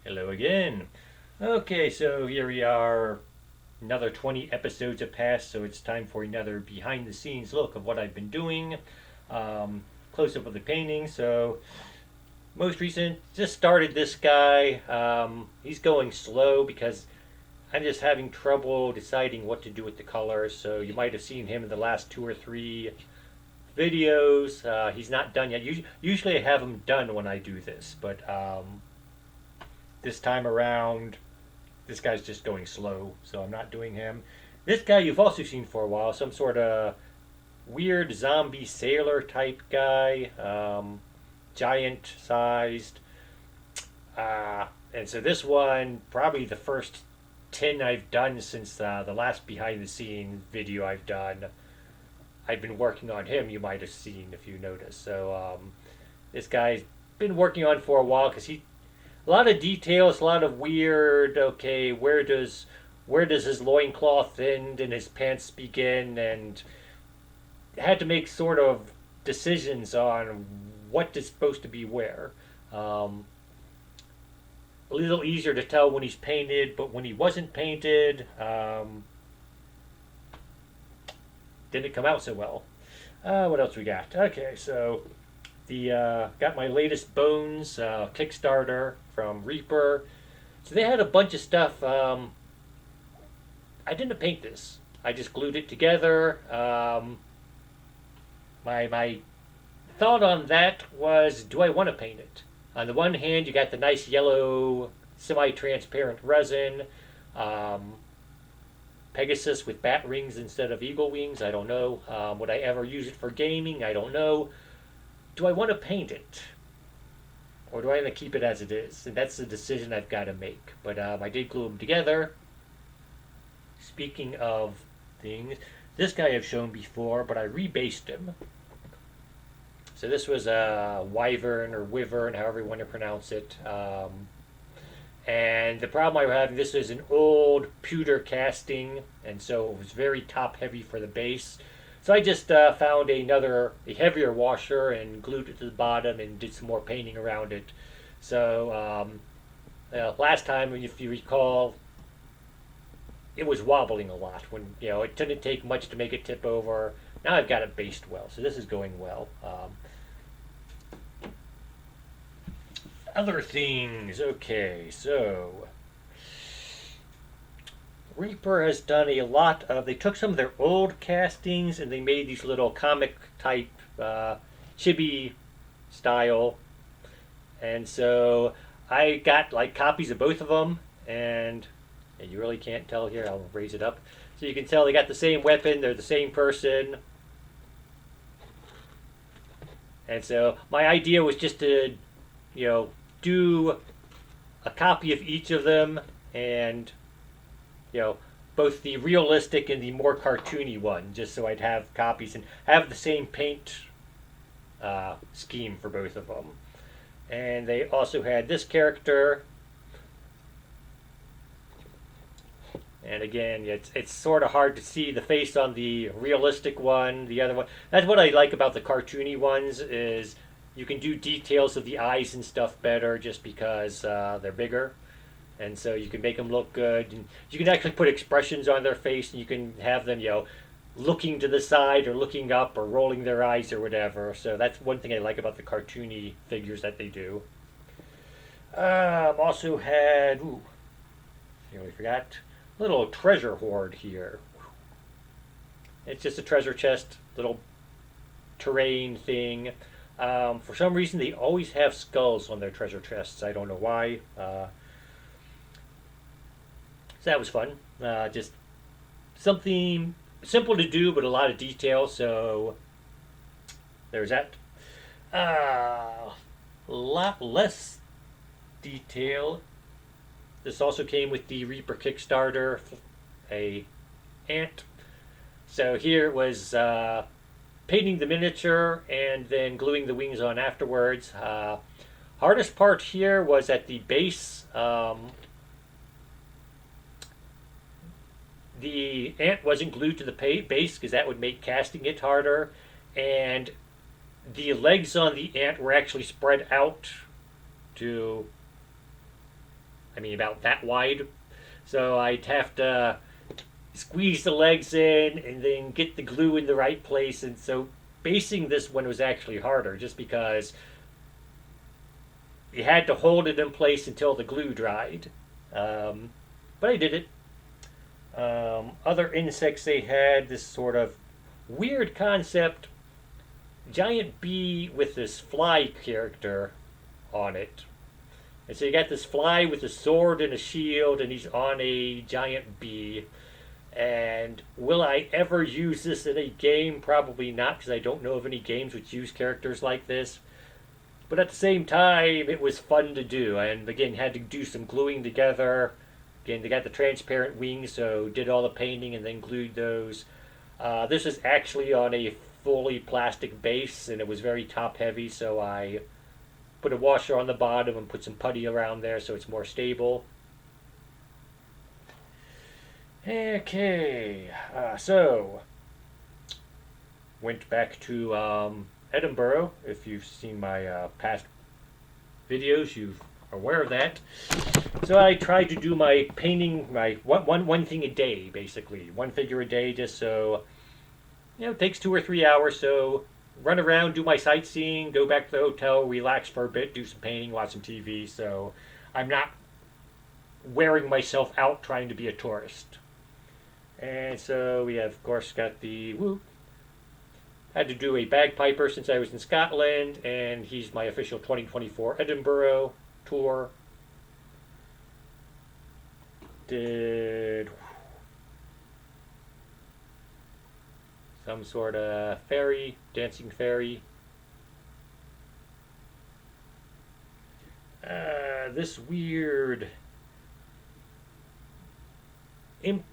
Hello again. Okay, so here we are. Another 20 episodes have passed, so it's time for another behind the scenes look of what I've been doing. Um, Close up of the painting. So, most recent, just started this guy. He's going slow because I'm just having trouble deciding what to do with the colors. So, you might have seen him in the last two or three videos. He's not done yet. Usually, I have him done when I do this, but this time around, this guy's just going slow, so I'm not doing him. This guy you've also seen for a while, some sort of weird zombie sailor type guy, giant sized. And so this one, probably the first 10 I've done since the last behind the scenes video I've done. I've been working on him, you might have seen if you noticed. So this guy's been working on for a while because he a lot of details, a lot of weird. Okay, where does his loincloth end and his pants begin? And had to make sort of decisions on what is supposed to be where. Um, a little easier to tell when he's painted, but when he wasn't painted, didn't come out so well. What else we got? Okay, so the got my latest Bones Kickstarter from Reaper. So they had a bunch of stuff. I didn't paint this. I just glued it together. My thought on that was, do I want to paint it? On the one hand, you got the nice yellow semi-transparent resin. Um, Pegasus with bat wings instead of eagle wings. I don't know. Would I ever use it for gaming? I don't know. Do I want to paint it? Or do I want to keep it as it is? And that's the decision I've got to make. But I did glue them together. Speaking of things, this guy I've shown before, but I rebased him. So this was a wyvern or wyvern, however you want to pronounce it. And the problem I was having, this is an old pewter casting, and so it was very top heavy for the base. So I just found a heavier washer and glued it to the bottom and did some more painting around it. So last time, if you recall, it was wobbling a lot when it didn't take much to make it tip over. Now I've got it based well, so this is going well. Other things, okay, so Reaper has done a lot of. They took some of their old castings and they made these little comic type chibi style, and so I got like copies of both of them, and you really can't tell here. I'll raise it up so you can tell they got the same weapon. They're the same person, and so my idea was just to do a copy of each of them, and you know, both the realistic and the more cartoony one, just so I'd have copies and have the same paint scheme for both of them. And they also had this character, and again, it's sort of hard to see the face on the realistic one. The other one, that's what I like about the cartoony ones is you can do details of the eyes and stuff better just because they're bigger, and so you can make them look good. And you can actually put expressions on their face, and you can have them, looking to the side or looking up or rolling their eyes or whatever. So that's one thing I like about the cartoony figures that they do. Also had, we forgot, little treasure hoard here. It's just a treasure chest, little terrain thing. For some reason, they always have skulls on their treasure chests. I don't know why. So that was fun. Just something simple to do, but a lot of detail. So there's that. A lot less detail. This also came with the Reaper Kickstarter, a ant. So here it was painting the miniature and then gluing the wings on afterwards. Hardest part here was at the base. The ant wasn't glued to the base because that would make casting it harder, and the legs on the ant were actually spread out to I mean, about that wide. So I'd have to squeeze the legs in and then get the glue in the right place. And so basing this one was actually harder just because you had to hold it in place until the glue dried. But I did it. Other insects they had this sort of weird concept giant bee with this fly character on it. And so you got this fly with a sword and a shield, and he's on a giant bee. And will I ever use this in a game? Probably not, because I don't know of any games which use characters like this. But at the same time, it was fun to do. And again, had to do some gluing together. Again, they got the transparent wings, so did all the painting and then glued those. This is actually on a fully plastic base, and it was very top heavy, so I put a washer on the bottom and put some putty around there so it's more stable. Okay, so went back to Edinburgh. If you've seen my past videos, you're aware of that. So I tried to do my painting, my one thing a day, basically, one figure a day, just so it takes 2 or 3 hours. So run around, do my sightseeing, go back to the hotel, relax for a bit, do some painting, watch some TV. So I'm not wearing myself out trying to be a tourist. And so we have, of course, got the whoop. Had to do a bagpiper since I was in Scotland, and he's my official 2024 Edinburgh tour. Did some sort of fairy, dancing fairy. This weird imp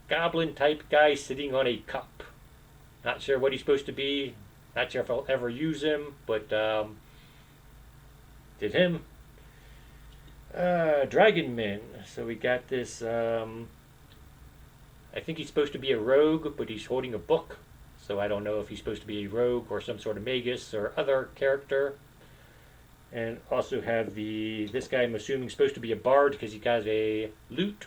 goblin type guy sitting on a cup. Not sure what he's supposed to be. Not sure if I'll ever use him, but did him. Dragonman. So we got this. I think he's supposed to be a rogue, but he's holding a book. So I don't know if he's supposed to be a rogue or some sort of magus or other character. And also have this guy I'm assuming supposed to be a bard because he got a lute.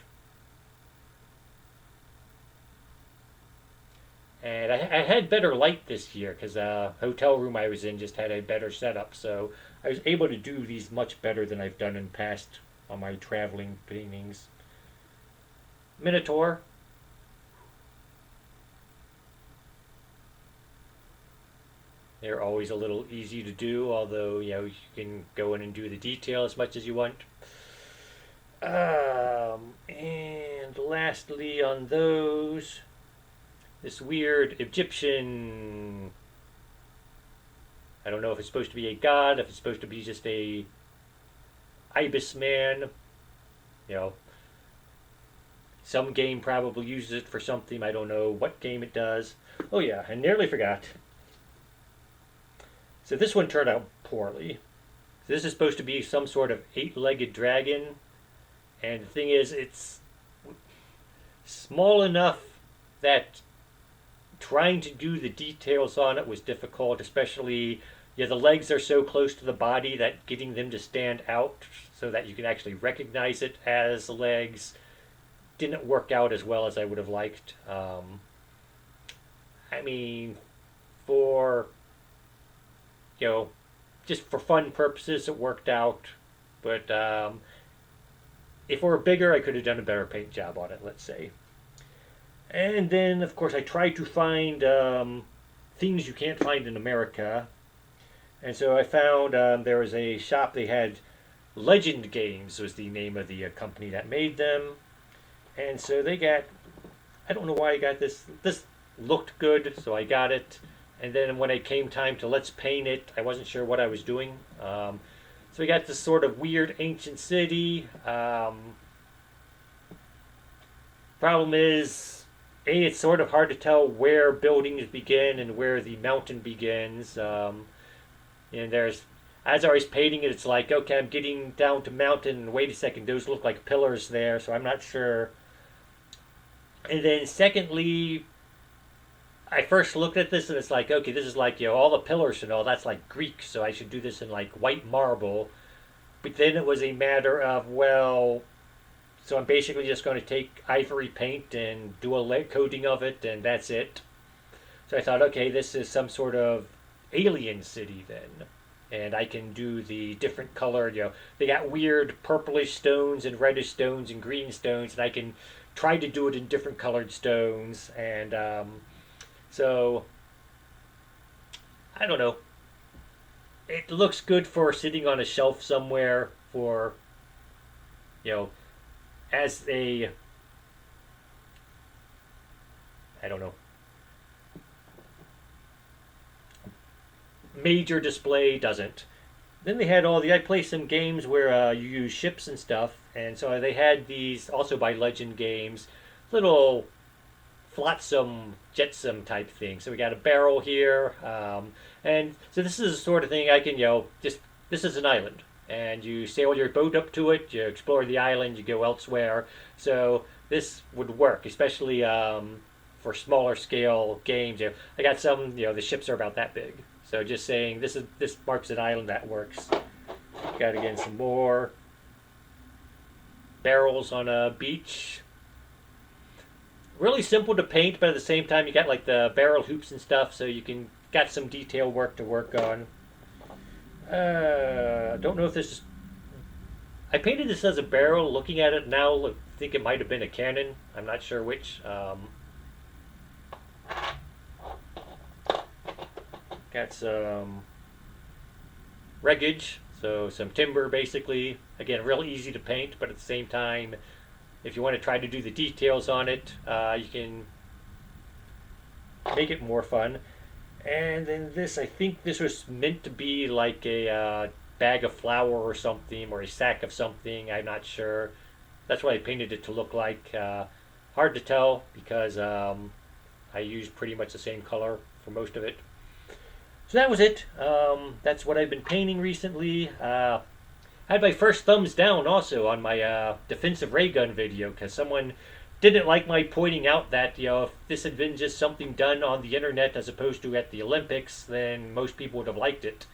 And I had better light this year because the hotel room I was in just had a better setup. So I was able to do these much better than I've done in past on my traveling paintings. Minotaur. They're always a little easy to do, although you can go in and do the detail as much as you want. And lastly on those, this weird Egyptian, I don't know if it's supposed to be a god, if it's supposed to be just a ibis man. Some game probably uses it for something. I don't know what game it does. Oh yeah, I nearly forgot. So this one turned out poorly. So this is supposed to be some sort of 8-legged dragon. And the thing is, it's small enough that trying to do the details on it was difficult, especially the legs are so close to the body that getting them to stand out so that you can actually recognize it as legs didn't work out as well as I would have liked. I mean, for just for fun purposes, it worked out. But if it were bigger, I could have done a better paint job on it, let's say. And then, of course, I tried to find things you can't find in America. And so I found there was a shop, they had Legend Games was the name of the company that made them. And so they got, I don't know why I got this. This looked good, so I got it. And then when it came time to let's paint it, I wasn't sure what I was doing. So we got this sort of weird ancient city. Problem is, it's sort of hard to tell where buildings begin and where the mountain begins. And there's, as I was painting it, it's like, okay, I'm getting down to mountain, and wait a second, those look like pillars there, so I'm not sure. And then secondly, I first looked at this and it's like, okay, this is like, all the pillars and all, that's like Greek, so I should do this in like white marble. But then it was a matter of, well, So I'm basically just going to take ivory paint and do a lead coating of it, and that's it. So I thought, okay, this is some sort of alien city then. And I can do the different colored, they got weird purplish stones and reddish stones and green stones, and I can try to do it in different colored stones. And so, I don't know. It looks good for sitting on a shelf somewhere for, you know, as a, I don't know, major display doesn't. Then they had I played some games where you use ships and stuff, and so they had these also by Legend Games, little flotsam, jetsam type thing. So we got a barrel here, and so this is the sort of thing I can, just this is an island, and you sail your boat up to it, you explore the island, you go elsewhere. So this would work, especially for smaller scale games. I got some, the ships are about that big. So just saying this marks an island that works. Got again some more barrels on a beach. Really simple to paint, but at the same time you got like the barrel hoops and stuff, so you can got some detail work to work on. Don't know if this is. I painted this as a barrel. Looking at it now, I think it might have been a cannon. I'm not sure which. Got some wreckage, so some timber basically. Again, real easy to paint, but at the same time, if you want to try to do the details on it, you can make it more fun. And then this, I think this was meant to be like a bag of flour or something, or a sack of something. I'm not sure. That's what I painted it to look like. Hard to tell because I used pretty much the same color for most of it. So that was it. That's what I've been painting recently. I had my first thumbs down also on my defensive ray gun video because someone didn't like my pointing out that if this had been just something done on the internet as opposed to at the Olympics, then most people would have liked it.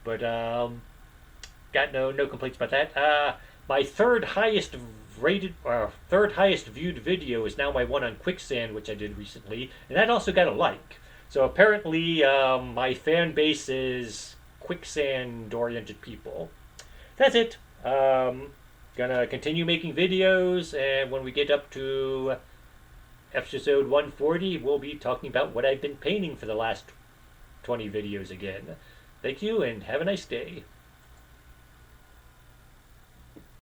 But got no complaints about that. My third highest viewed video is now my one on quicksand, which I did recently, and that also got a like. So apparently, my fan base is quicksand-oriented people. That's it. Gonna continue making videos, and when we get up to episode 140, we'll be talking about what I've been painting for the last 20 videos again. Thank you, and have a nice day.